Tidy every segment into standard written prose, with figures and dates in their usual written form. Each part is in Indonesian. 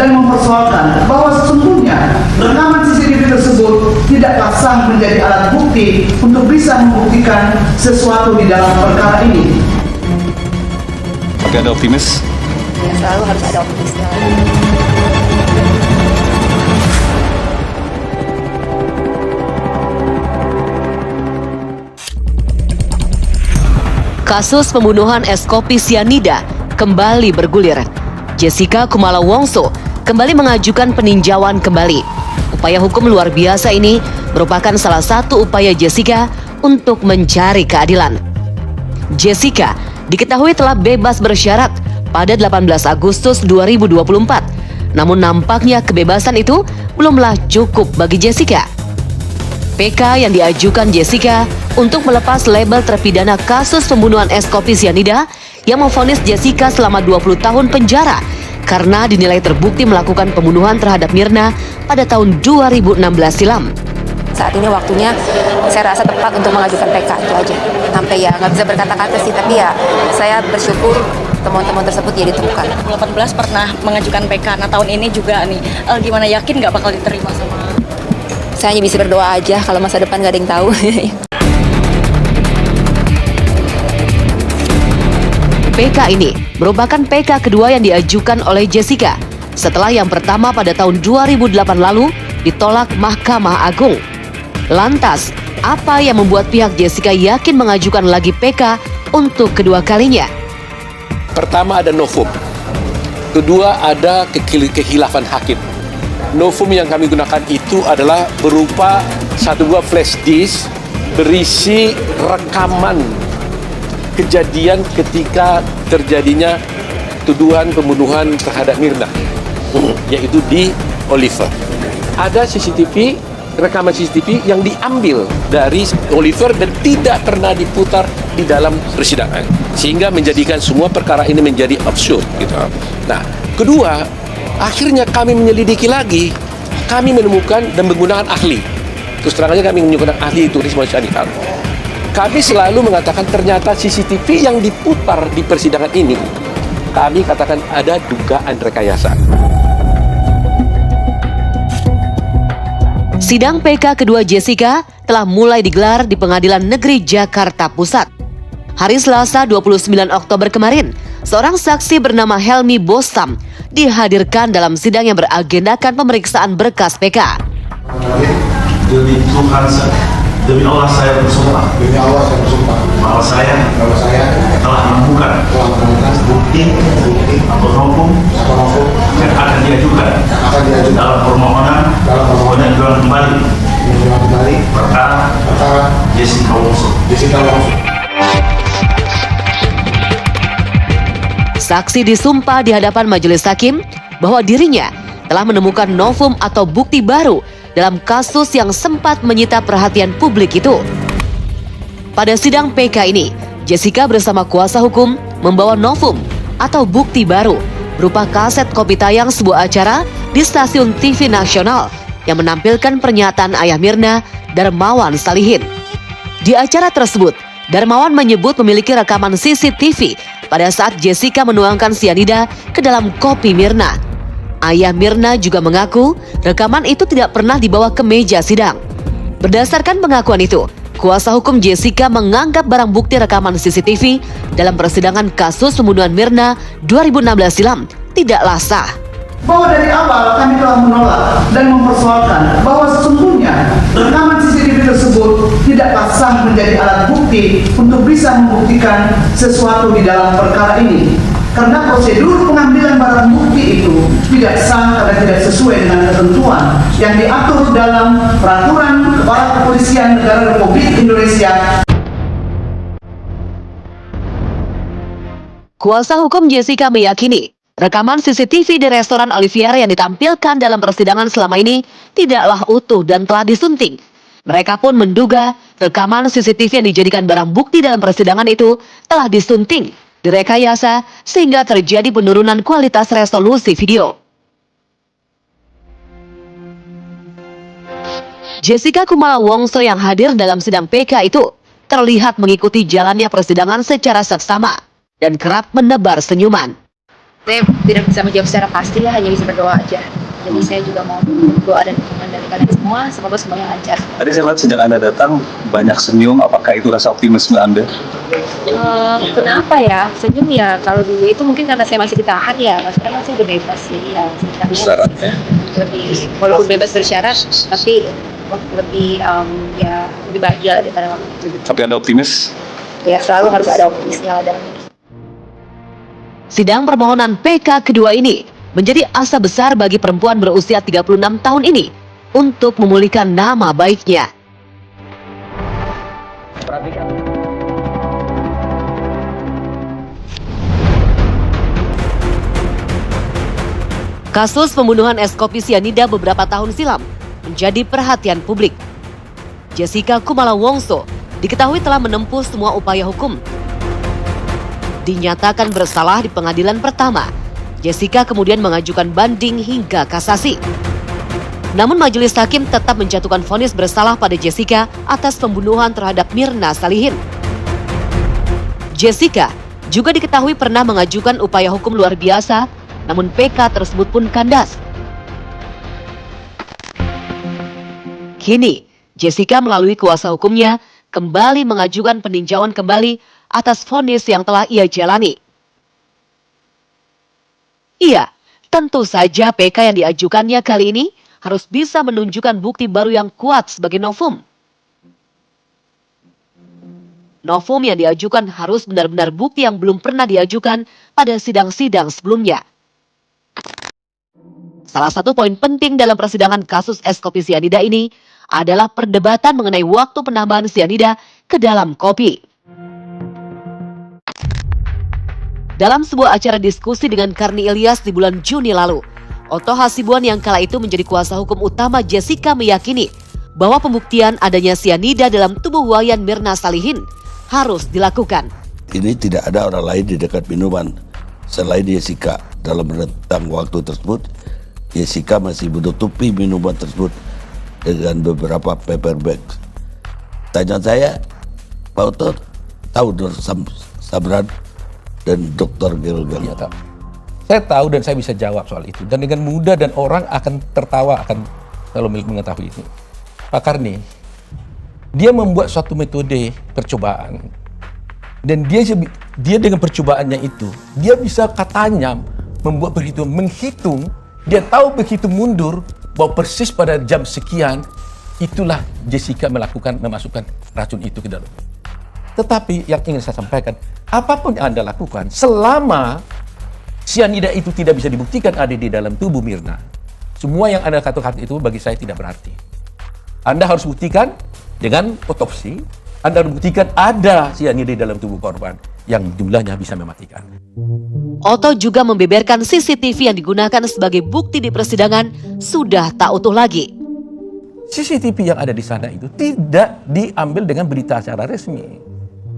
dan mempersoalkan bahwa sesungguhnya rekaman CCTV tersebut tidaklah sah menjadi alat bukti untuk bisa membuktikan sesuatu di dalam perkara ini. Oke, ada optimis? Ya, selalu harus ada optimisnya. Kasus pembunuhan es kopi sianida kembali bergulir. Jessica Kumala Wongso kembali mengajukan peninjauan kembali. Upaya hukum luar biasa ini merupakan salah satu upaya Jessica untuk mencari keadilan. Jessica diketahui telah bebas bersyarat pada 18 Agustus 2024. Namun nampaknya kebebasan itu belumlah cukup bagi Jessica. PK yang diajukan Jessica untuk melepas label terpidana kasus pembunuhan es kopi sianida yang memvonis Jessica selama 20 tahun penjara karena dinilai terbukti melakukan pembunuhan terhadap Mirna pada tahun 2016 silam. Saat ini waktunya saya rasa tepat untuk mengajukan PK, itu aja. Sampai ya nggak bisa berkata-kata sih, tapi ya saya bersyukur teman-teman tersebut jadi ditemukan. 2018 pernah mengajukan PK, nah tahun ini juga nih, gimana yakin nggak bakal diterima sama? Saya hanya bisa berdoa aja, kalau masa depan nggak ada yang tahu. PK ini merupakan PK kedua yang diajukan oleh Jessica setelah yang pertama pada tahun 2008 lalu ditolak Mahkamah Agung. Lantas, apa yang membuat pihak Jessica yakin mengajukan lagi PK untuk kedua kalinya? Pertama ada novum, kedua ada kehilafan hakim. Novum yang kami gunakan itu adalah berupa satu buah flash disk berisi rekaman kejadian ketika terjadinya tuduhan pembunuhan terhadap Mirna, yaitu di Oliver. Ada CCTV, rekaman CCTV yang diambil dari Oliver dan tidak pernah diputar di dalam persidangan, sehingga menjadikan semua perkara ini menjadi absurd gitu. Nah, kedua, akhirnya kami menyelidiki lagi, kami menemukan dan menggunakan ahli. Terus terang aja kami menggunakan ahli itu Risma Syadikal. Kami selalu mengatakan ternyata CCTV yang diputar di persidangan ini, kami katakan ada dugaan rekayasa. Sidang PK kedua Jessica telah mulai digelar di Pengadilan Negeri Jakarta Pusat. Hari Selasa 29 Oktober kemarin, seorang saksi bernama Helmi Bostam dihadirkan dalam sidang yang beragendakan pemeriksaan berkas PK. Demi Tuhan, demi Allah saya bersumpah. Demi Allah saya bersumpah. Bahwa saya telah menemukan bukti atau novum yang akan diajukan dalam permohonan pengajuan kembali perkara Jessica Wongso. Saksi disumpah di hadapan majelis hakim bahwa dirinya telah menemukan novum atau bukti baru dalam kasus yang sempat menyita perhatian publik itu. Pada sidang PK ini, Jessica bersama kuasa hukum membawa novum atau bukti baru berupa kaset kopi tayang sebuah acara di stasiun TV nasional yang menampilkan pernyataan ayah Mirna, Darmawan Salihin. Di acara tersebut, Darmawan menyebut memiliki rekaman CCTV pada saat Jessica menuangkan sianida ke dalam kopi Mirna. Ayah Mirna juga mengaku rekaman itu tidak pernah dibawa ke meja sidang. Berdasarkan pengakuan itu, kuasa hukum Jessica menganggap barang bukti rekaman CCTV dalam persidangan kasus pembunuhan Mirna 2016 silam tidaklah sah. Bahwa dari awal kami telah menolak dan mempersoalkan bahwa sesungguhnya rekaman CCTV tersebut tidaklah sah menjadi alat bukti untuk bisa membuktikan sesuatu di dalam perkara ini. Karena prosedur pengambilan barang bukti itu tidak sah karena tidak sesuai dengan ketentuan yang diatur dalam Peraturan Kepala Kepolisian Negara Republik Indonesia. Kuasa hukum Jessica meyakini rekaman CCTV di restoran Olivier yang ditampilkan dalam persidangan selama ini tidaklah utuh dan telah disunting. Mereka pun menduga rekaman CCTV yang dijadikan barang bukti dalam persidangan itu telah disunting, direkayasa sehingga terjadi penurunan kualitas resolusi video. Jessica Kumala Wongso yang hadir dalam sidang PK itu terlihat mengikuti jalannya persidangan secara seksama dan kerap menebar senyuman. Saya tidak bisa menjawab secara pasti ya, hanya bisa berdoa aja. Jadi saya juga mau doa dan dukungan dari kalian semua, semoga semuanya lancar. Tadi saya lihat sejak Anda datang banyak senyum, apakah itu rasa optimisme Anda? Kenapa ya senyum ya? Kalau dulu itu mungkin karena saya masih ditahan ya, sekarang saya udah bebas jadi ya Bersyarat, ya? lebih, walaupun bebas bersyarat tapi lebih ya lebih bahagia daripada waktu itu. Tapi Anda optimis? Ya selalu harus ada optimisnya dalam hidup. Sidang permohonan PK kedua ini menjadi asa besar bagi perempuan berusia 36 tahun ini untuk memulihkan nama baiknya. Kasus pembunuhan es kopi sianida beberapa tahun silam menjadi perhatian publik. Jessica Kumala Wongso diketahui telah menempuh semua upaya hukum. Dinyatakan bersalah di pengadilan pertama, Jessica kemudian mengajukan banding hingga kasasi. Namun majelis hakim tetap menjatuhkan vonis bersalah pada Jessica atas pembunuhan terhadap Mirna Salihin. Jessica juga diketahui pernah mengajukan upaya hukum luar biasa, namun PK tersebut pun kandas. Kini, Jessica melalui kuasa hukumnya kembali mengajukan peninjauan kembali atas vonis yang telah ia jalani. Iya, tentu saja PK yang diajukannya kali ini harus bisa menunjukkan bukti baru yang kuat sebagai novum. Novum yang diajukan harus benar-benar bukti yang belum pernah diajukan pada sidang-sidang sebelumnya. Salah satu poin penting dalam persidangan kasus es kopi sianida ini adalah perdebatan mengenai waktu penambahan sianida ke dalam kopi. Dalam sebuah acara diskusi dengan Karni Ilyas di bulan Juni lalu, Otto Hasibuan yang kala itu menjadi kuasa hukum utama Jessica meyakini bahwa pembuktian adanya sianida dalam tubuh Wayan Mirna Salihin harus dilakukan. Ini tidak ada orang lain di dekat minuman selain Jessica. Dalam rentang waktu tersebut, Jessica masih menutupi minuman tersebut dengan beberapa paper bag. Tanya saya, Pak Otto tahu Nur Sabran dan Dr. Gilgal? Iya, tahu. Saya tahu dan saya bisa jawab soal itu. Dan dengan mudah dan orang akan tertawa akan kalau mengetahui itu. Pak Karni, dia membuat suatu metode percobaan. Dan dia dengan percobaannya itu, dia bisa katanya membuat menghitung, dia tahu begitu mundur bahwa persis pada jam sekian, itulah Jessica memasukkan racun itu ke dalam. Tetapi yang ingin saya sampaikan, apapun yang Anda lakukan, selama sianida itu tidak bisa dibuktikan ada di dalam tubuh Mirna, semua yang Anda katakan itu bagi saya tidak berarti. Anda harus buktikan dengan otopsi, Anda harus buktikan ada sianida di dalam tubuh korban yang jumlahnya bisa mematikan. Otto juga membeberkan CCTV yang digunakan sebagai bukti di persidangan sudah tak utuh lagi. CCTV yang ada di sana itu tidak diambil dengan berita secara resmi.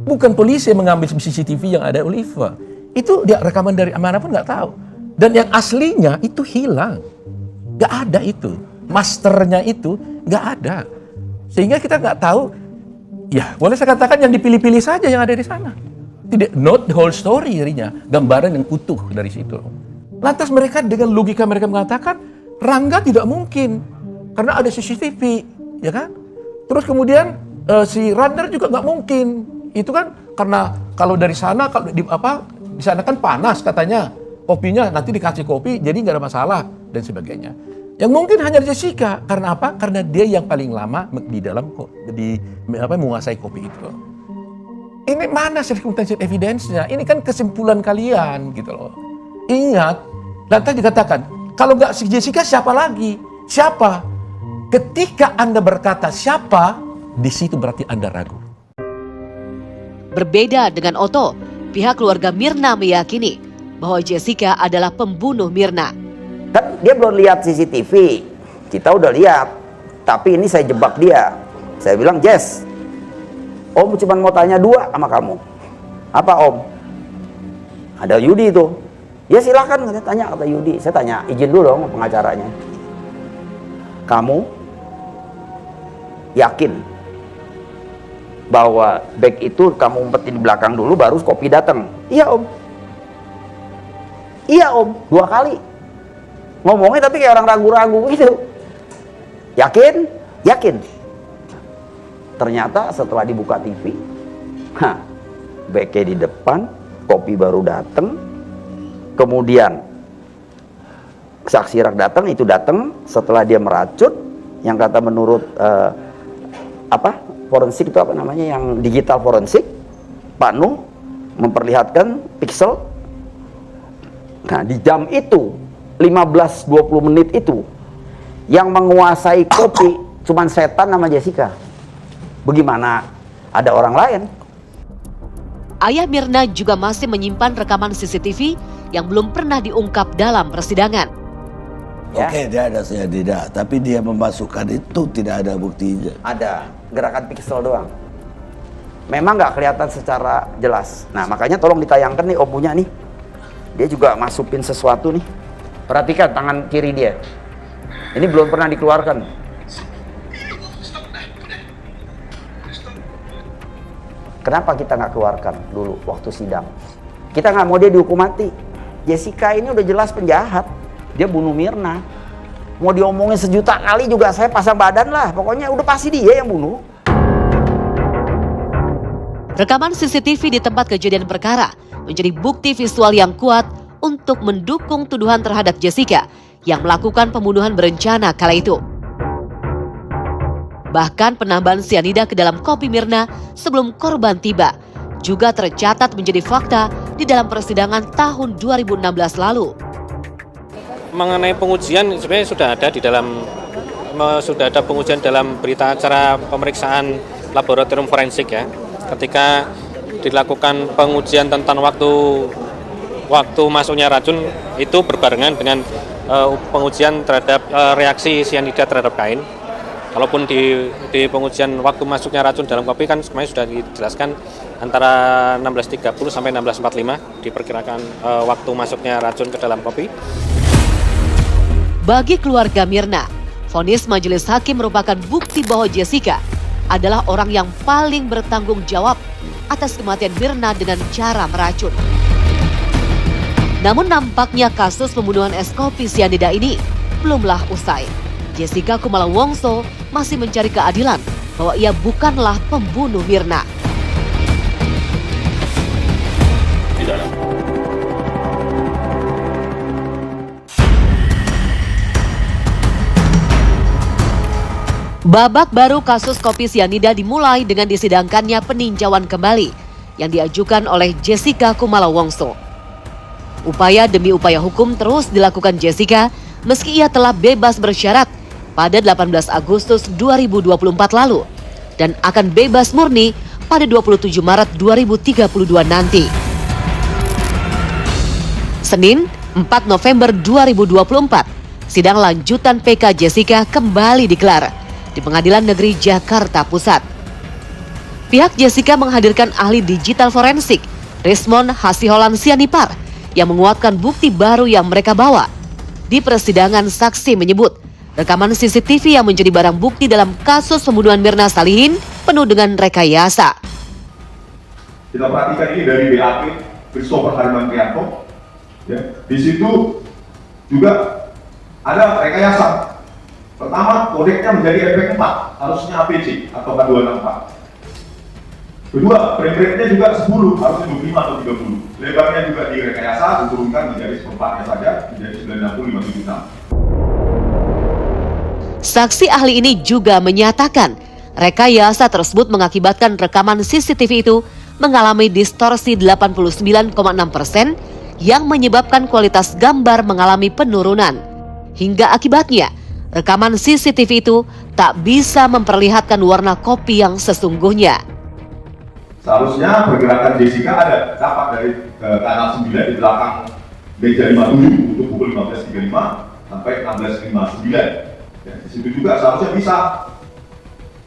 Bukan polisi yang mengambil CCTV yang ada Oliver. Itu dia rekaman dari mana pun nggak tahu. Dan yang aslinya itu hilang. Nggak ada itu. Masternya itu nggak ada. Sehingga kita nggak tahu, ya boleh saya katakan yang dipilih-pilih saja yang ada di sana. Tidak, not the whole story jadinya. Gambaran yang utuh dari situ. Lantas mereka dengan logika mereka mengatakan, Rangga tidak mungkin. Karena ada CCTV, ya kan? Terus kemudian si Runner juga nggak mungkin. Itu kan karena kalau dari sana kalau di sana kan panas katanya kopinya nanti dikasih kopi jadi nggak ada masalah dan sebagainya. Yang mungkin hanya Jessica karena apa? Karena dia yang paling lama di dalam menguasai kopi itu. Ini mana circumstantial evidence-nya? Ini kan kesimpulan kalian gitu loh. Ingat, lantas dikatakan kalau nggak si Jessica siapa lagi? Siapa? Ketika Anda berkata siapa, di situ berarti Anda ragu. Berbeda dengan Otto, pihak keluarga Mirna meyakini bahwa Jessica adalah pembunuh Mirna. Kan dia belum lihat CCTV, kita udah lihat, tapi ini saya jebak dia. Saya bilang, Jess, Om cuma mau tanya dua sama kamu. Apa Om? Ada Yudi itu. Ya silakan, katanya tanya, kata Yudi. Saya tanya, izin dulu dong pengacaranya. Kamu yakin bahwa bag itu kamu umpetin di belakang dulu baru kopi datang? Iya Om. Iya om, 2 kali. Ngomongnya tapi kayak orang ragu-ragu gitu. Yakin? Yakin. Ternyata setelah dibuka TV, BK di depan, kopi baru datang, kemudian saksi rak datang, itu datang setelah dia meracun, yang kata menurut forensik itu apa namanya, yang digital forensik, Pak Nuh memperlihatkan piksel. Nah di jam itu 15-20 menit itu yang menguasai kopi cuman setan sama Jessica. Bagaimana ada orang lain? Ayah Mirna juga masih menyimpan rekaman CCTV yang belum pernah diungkap dalam persidangan. Ya. Oke, dia ada saya tidak, tapi dia memasukkan itu tidak ada buktinya. Ada gerakan piksel doang. Memang nggak kelihatan secara jelas. Nah makanya tolong ditayangkan nih om punya nih. Dia juga masukin sesuatu nih. Perhatikan tangan kiri dia. Ini belum pernah dikeluarkan. Kenapa kita nggak keluarkan dulu waktu sidang? Kita nggak mau dia dihukum mati. Jessica ini udah jelas penjahat. Dia bunuh Mirna. Mau diomongin sejuta kali juga saya pasang badan lah. Pokoknya udah pasti dia yang bunuh. Rekaman CCTV di tempat kejadian perkara menjadi bukti visual yang kuat untuk mendukung tuduhan terhadap Jessica yang melakukan pembunuhan berencana kala itu. Bahkan penambahan sianida ke dalam kopi Mirna sebelum korban tiba juga tercatat menjadi fakta di dalam persidangan tahun 2016 lalu. Mengenai pengujian sebenarnya sudah ada pengujian dalam berita acara pemeriksaan laboratorium forensik ya. Ketika dilakukan pengujian tentang waktu masuknya racun itu berbarengan dengan pengujian terhadap reaksi sianida terhadap kain. Kalaupun di pengujian waktu masuknya racun dalam kopi kan sebenarnya sudah dijelaskan antara 16.30 sampai 16.45 diperkirakan waktu masuknya racun ke dalam kopi. Bagi keluarga Mirna, vonis majelis hakim merupakan bukti bahwa Jessica adalah orang yang paling bertanggung jawab atas kematian Mirna dengan cara meracun. Namun nampaknya kasus pembunuhan es kopi sianida ini belumlah usai. Jessica Kumala Wongso masih mencari keadilan bahwa ia bukanlah pembunuh Mirna. Babak baru kasus kopi sianida dimulai dengan disidangkannya peninjauan kembali yang diajukan oleh Jessica Kumala Wongso. Upaya demi upaya hukum terus dilakukan Jessica meski ia telah bebas bersyarat pada 18 Agustus 2024 lalu dan akan bebas murni pada 27 Maret 2032 nanti. Senin, 4 November 2024, sidang lanjutan PK Jessica kembali digelar di Pengadilan Negeri Jakarta Pusat. Pihak Jessica menghadirkan ahli digital forensik, Rismon Hasiholan Sianipar, yang menguatkan bukti baru yang mereka bawa. Di persidangan, saksi menyebut rekaman CCTV yang menjadi barang bukti dalam kasus pembunuhan Mirna Salihin penuh dengan rekayasa. Kita perhatikan ini dari BAP, Christopher Harman Prianto. Ya, di situ juga ada rekayasa. Pertama, kodeknya menjadi FP4, harusnya APC atau K264. Kedua, frame rate-nya juga 10, harusnya 25 atau 30. Lebarnya juga direkayasa, diturunkan menjadi seperempatnya saja, menjadi 965 Saksi ahli ini juga menyatakan rekayasa tersebut mengakibatkan rekaman CCTV itu mengalami distorsi 89,6% yang menyebabkan kualitas gambar mengalami penurunan. Hingga akibatnya, rekaman CCTV itu tak bisa memperlihatkan warna kopi yang sesungguhnya. Seharusnya pergerakan Jessica ada dapat dari kanal 9 di belakang meja 57 untuk pukul 15.35 sampai 16.59. Ya, di situ juga seharusnya bisa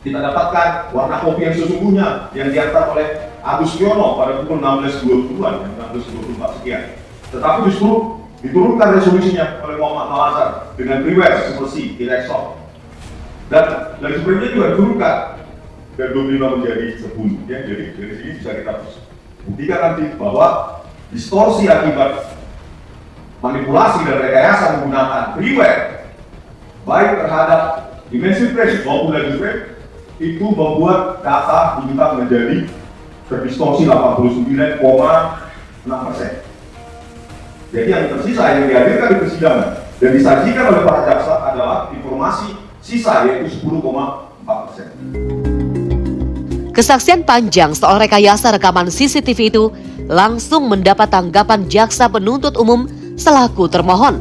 kita dapatkan warna kopi yang sesungguhnya yang diantar oleh Agus Yono pada pukul 16.20-an, 16.24 sekian. Tetapi justru diturunkan resolusinya oleh Muhammad Nawazar dengan reverse seperti direksor. Dan dari sebelumnya juga diturunkan dari 25 menjadi 10. Ya, jadi dari sini bisa kita buktikan nanti bahwa distorsi akibat manipulasi dan rekayasa menggunakan freeware baik terhadap dimensi frame maupun lagi frame itu membuat data diminta menjadi terdistorsi 89,6%. Jadi yang tersisa yang dihadirkan di persidangan dan disajikan oleh para jaksa adalah informasi sisa yaitu 10,4%. Kesaksian panjang soal rekayasa rekaman CCTV itu langsung mendapat tanggapan jaksa penuntut umum selaku termohon.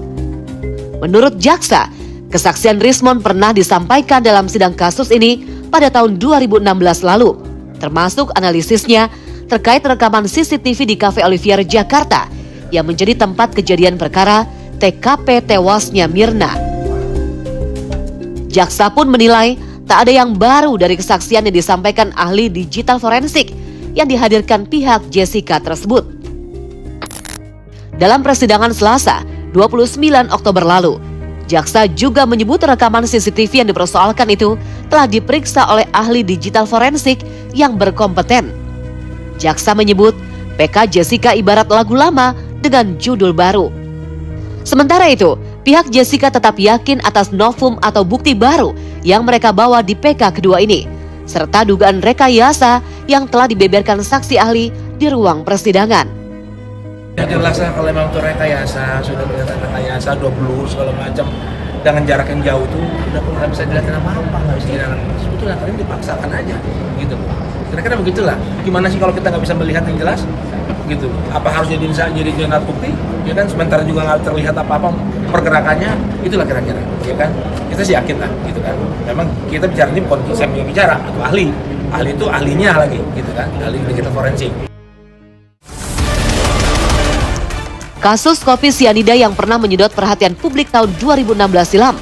Menurut jaksa, kesaksian Rismond pernah disampaikan dalam sidang kasus ini pada tahun 2016 lalu, termasuk analisisnya terkait rekaman CCTV di Cafe Olivier Jakarta yang menjadi tempat kejadian perkara TKP tewasnya Mirna. Jaksa pun menilai tak ada yang baru dari kesaksian yang disampaikan ahli digital forensik yang dihadirkan pihak Jessica tersebut. Dalam persidangan Selasa, 29 Oktober lalu, jaksa juga menyebut rekaman CCTV yang dipersoalkan itu telah diperiksa oleh ahli digital forensik yang berkompeten. Jaksa menyebut PK Jessica ibarat lagu lama dengan judul baru. Sementara itu, pihak Jessica tetap yakin atas novum atau bukti baru yang mereka bawa di PK kedua ini, serta dugaan rekayasa yang telah dibeberkan saksi ahli di ruang persidangan. Ya jelas lah kalau memang itu rekayasa, sudah kelihatan rekayasa, 2 blur segala macam dengan jarak yang jauh itu udah nggak bisa dilihat apa-apa, nggak bisa dilihat sebetulnya kalian dipaksakan aja gitu. Kira-kira begitulah. Gimana sih kalau kita nggak bisa melihat yang jelas gitu? Apa harus jadi alat bukti? Ya kan sementara juga nggak terlihat apa-apa pergerakannya, itulah kira-kira, ya kan? Kita sih yakin lah, gitu kan? Memang kita bicara ini bukan saya yang bicara atau ahli itu ahlinya lagi, gitu kan? Ahli digital forensik. Kasus kopi sianida yang pernah menyedot perhatian publik tahun 2016 silam.